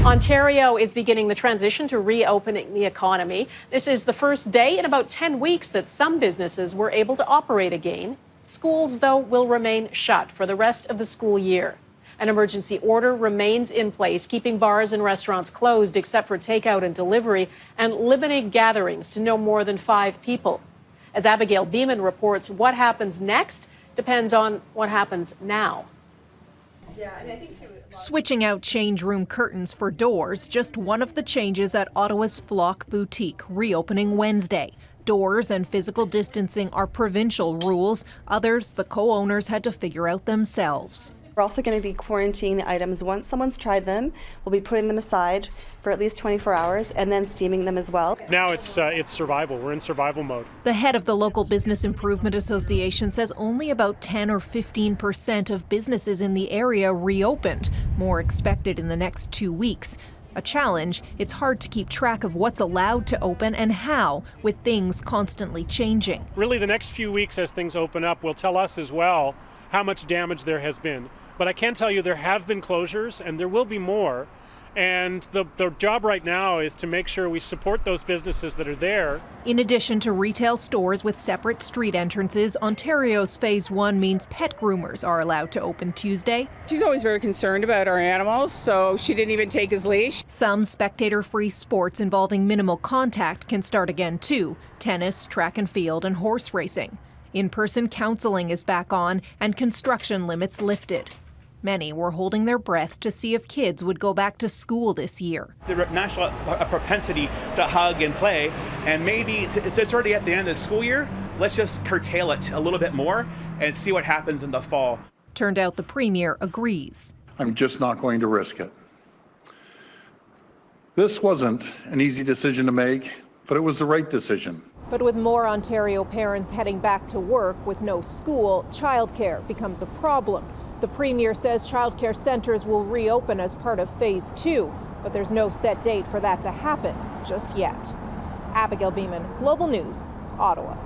Ontario is beginning the transition to reopening the economy. This is the first day in about 10 weeks that some businesses were able to operate again. Schools, though, will remain shut for the rest of the school year. An emergency order remains in place, keeping bars and restaurants closed except for takeout and delivery, and limiting gatherings to no more than 5 people. As Abigail Bimman reports, what happens next depends on what happens now. Switching out change room curtains for doors, just one of the changes at Ottawa's Flock Boutique, reopening Wednesday. Doors and physical distancing are provincial rules. Others, the co-owners had to figure out themselves. We're also going to be quarantining the items. Once someone's tried them, we'll be putting them aside for at least 24 hours and then steaming them as well. Now it's survival. We're in survival mode. The head of the local Business Improvement Association says only about 10 or 15% of businesses in the area reopened. More expected in the next 2 weeks. A challenge, it's hard to keep track of what's allowed to open and how, with things constantly changing. Really, the next few weeks as things open up will tell us as well how much damage there has been. But I can tell you there have been closures and there will be more. And the job right now is to make sure we support those businesses that are there. In addition to retail stores with separate street entrances, Ontario's Phase 1 means pet groomers are allowed to open Tuesday. She's always very concerned about our animals, so she didn't even take his leash. Some spectator-free sports involving minimal contact can start again too. Tennis, track and field, and horse racing. In-person counseling is back on and construction limits lifted. Many were holding their breath to see if kids would go back to school this year. The national propensity to hug and play, and maybe it's already at the end of the school year. Let's just curtail it a little bit more and see what happens in the fall. Turned out the Premier agrees. I'm just not going to risk it. This wasn't an easy decision to make, but it was the right decision. But with more Ontario parents heading back to work with no school, childcare becomes a problem. The Premier says childcare centres will reopen as part of Phase 2, but there's no set date for that to happen just yet. Abigail Bimman, Global News, Ottawa.